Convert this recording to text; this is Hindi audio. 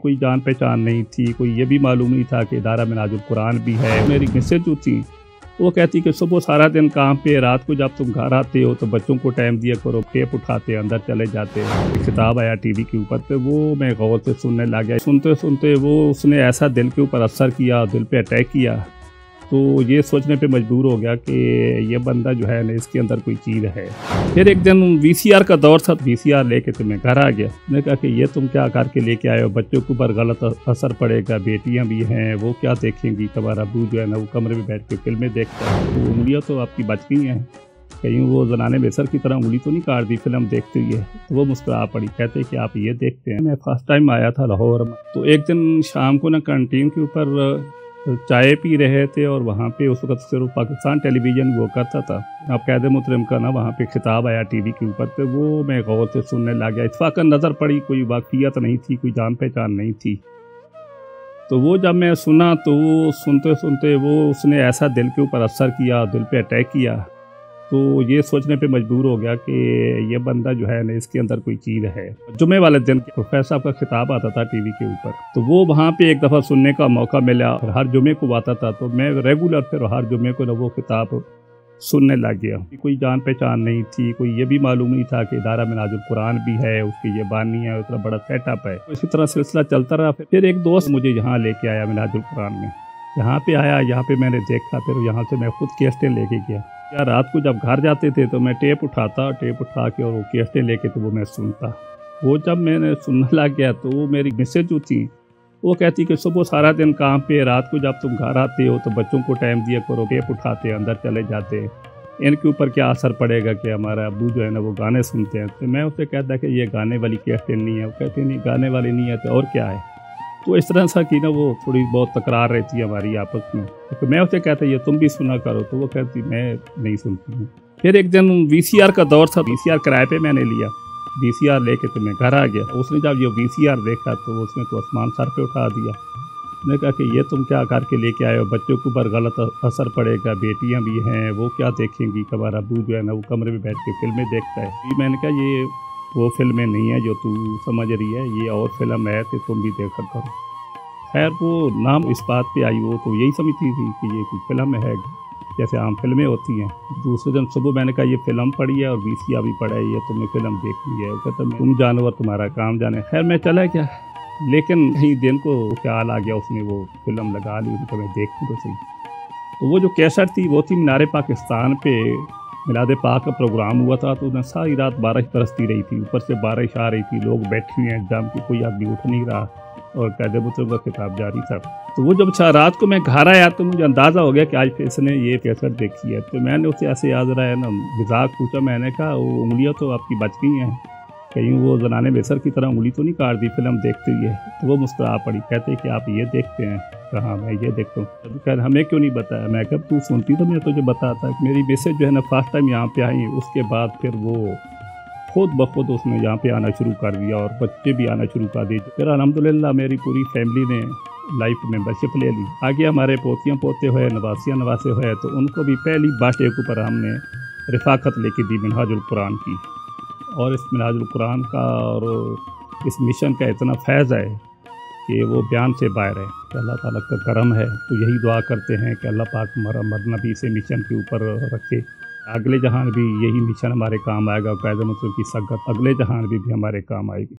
कोई जान पहचान नहीं थी, कोई ये भी मालूम नहीं था कि इदारा मिनाजुल कुरान भी है। मेरी मिसेज जो थी वो कहती कि सुबह सारा दिन काम पे, रात को जब तुम घर आते हो तो बच्चों को टाइम दिया करो, टेप उठाते अंदर चले जाते। खिताब आया टीवी के ऊपर पे, वो मैं गौर से सुनने लग गया। सुनते सुनते वो उसने ऐसा दिल के ऊपर असर किया, दिल पे अटैक किया। तो ये सोचने पे मजबूर हो गया कि ये बंदा जो है ना, इसके अंदर कोई चीज़ है। फिर एक दिन वीसीआर का दौर था, वीसीआर लेके तो मैं घर आ गया। मैंने कहा कि ये तुम क्या करके लेके आए हो, बच्चों के ऊपर गलत असर पड़ेगा, बेटियां भी हैं, वो क्या देखेंगी। तुम्हारा अबू जो है ना वो कमरे में बैठ के फिल्में देखता है, तो उंगलियाँ तो आपकी बच गई हैं, कहीं वो जनाने बेसर की तरह उंगली तो नहीं काट दी फिल्म देखते हुए। तो वो मुस्कुरा पड़ी, कहते कि आप ये देखते हैं। मैं फर्स्ट टाइम आया था लाहौर में, तो एक दिन शाम को ना कैंटीन के ऊपर चाय पी रहे थे और वहाँ पे उस वक्त सिर्फ पाकिस्तान टेलीविज़न वो करता था। अब कैद मुतरम का ना वहाँ पे खिताब आया टीवी के ऊपर पे, वो मैं गौर से सुनने लग गया। इत्फाकन नज़र पड़ी, कोई वाक़ियत नहीं थी, कोई जान पहचान नहीं थी। तो वो जब मैं सुना तो वो सुनते सुनते वो उसने ऐसा दिल के ऊपर असर किया, दिल पे अटैक किया। तो ये सोचने पे मजबूर हो गया कि ये बंदा जो है ना, इसके अंदर कोई चीज़ है। जुमे वाले दिन प्रोफेसर साहब का खिताब आता था टीवी के ऊपर, तो वो वहाँ पे एक दफ़ा सुनने का मौका मिला। हर जुमे को आता था, तो मैं रेगुलर फिर हर जुमे को ना वो खिताब सुनने लग गया। कोई जान पहचान नहीं थी, कोई ये भी मालूम नहीं था कि इदारा मिनाजुल कुरान भी है, उसकी ये बानी है, इतना बड़ा सेटअप है। इसी तरह सिलसिला चलता रहा। फिर एक दोस्त मुझे यहाँ लेके आया मिनाजुल कुरान में। यहाँ पे आया, यहाँ पे मैंने देखा, फिर यहाँ से मैं खुद कैसेटें लेके गया। या रात को जब घर जाते थे तो मैं टेप उठा के और वो कैसेटें लेके तो वो मैं सुनता। वो जब मैंने सुनने लग गया तो वो मेरी मिसेज जो थी वो कहती कि सुबह सारा दिन काम पे, रात को जब तुम घर आते हो तो बच्चों को टाइम दिया करो, टेप उठाते अंदर चले जाते। इनके ऊपर क्या असर पड़ेगा कि हमारा अबू जो है ना वो गाने सुनते हैं। तो मैं उसे कहता कि ये गाने वाली कैसेटें नहीं है। वो कहती नहीं, गाने वाली नहीं है तो और क्या है। तो इस तरह सा कि ना वो थोड़ी बहुत तकरार रहती है हमारी आपस में। तो मैं उसे कहता ये तुम भी सुना करो, तो वो कहती मैं नहीं सुनती हूँ। फिर एक दिन वीसीआर का दौर था, वीसीआर किराए पे मैंने लिया। वीसीआर लेके तो मैं घर आ गया। उसने जब ये वीसीआर देखा तो उसने तो आसमान सर पे उठा दिया। उसने कहा कि ये तुम क्या करके लेके आए हो, बच्चों के ऊपर गलत असर पड़ेगा, बेटियां भी हैं, वो क्या देखेंगी। तुम्हारा अबू जो है ना वो कमरे में बैठ के फिल्में देखता है। मैंने कहा ये वो फिल्में नहीं है जो तू समझ रही है, ये और फिल्म है कि तुम भी देखा करो। खैर वो नाम इस बात पे आई, वो तो यही समझती थी कि ये कोई फिल्म है, जैसे आम फिल्में होती हैं। दूसरे दिन सुबह मैंने कहा ये फिल्म पड़ी है और वीसीआर भी पड़ा है, ये तुमने फिल्म देखी है। वो कहता तुम जानो और तुम्हारा काम जाने। खैर मैं चला क्या, लेकिन कहीं दिन को ख्याल आ गया, उसने वो फिल्म लगा ली। उनको मैं देखूँ तो सही। तो वो जो कैसेट थी वो थी मीनार पाकिस्तान पे मिलाद पाक का प्रोग्राम हुआ था। तो उन्हें सारी रात बारिश बरसती रही थी, ऊपर से बारिश आ रही थी, लोग बैठे हुए हैं जम के, कोई आदमी उठ नहीं रहा और कैद मुतरम का खिताब जारी था। तो वो जब रात को मैं घर आया तो मुझे अंदाज़ा हो गया कि आज फिर इसने ये कैसेट देखी है। तो मैंने उसे ऐसे याद रहा है ना, मजाक पूछा। मैंने कहा वो उंगलियाँ तो आपकी बच गई हैं, कहीं वो जनाने बेसर की तरह उंगली तो नहीं काट दी फिल्म देखते हुए। तो वो मुस्कुरा पड़ी, कहते कि आप ये देखते हैं। कहा मैं ये देखता हूँ। तो कह हमें क्यों नहीं बताया। मैं कब तू सुनती तो मैं तुझे बताता। मेरी मिसेज जो है ना फर्स्ट टाइम यहाँ पे आई, उसके बाद फिर वो खुद ब खुद उसने यहाँ पे आना शुरू कर दिया और बच्चे भी आना शुरू कर दिए। फिर अल्हम्दुलिल्लाह मेरी पूरी फैमिली ने लाइफ मेंबरशिप ले ली। आगे हमारे पोतियाँ पोते हुए, नवासियाँ नवासे हुए, तो उनको भी पहली बर्थडे के ऊपर हमने रिफाकत लेके दी मिनहाजुल कुरान की। और इस मिनहाजुल कुरान का और इस मिशन का इतना फैज़ है कि वो बयान से बाहर है। कि अल्लाह ताला का करम है। तो यही दुआ करते हैं कि अल्लाह पाक हमारा मरना भी इसे मिशन के ऊपर रखे। अगले जहान भी यही मिशन हमारे काम आएगा। कैद मुतरम की सगत अगले जहान भी हमारे काम आएगी।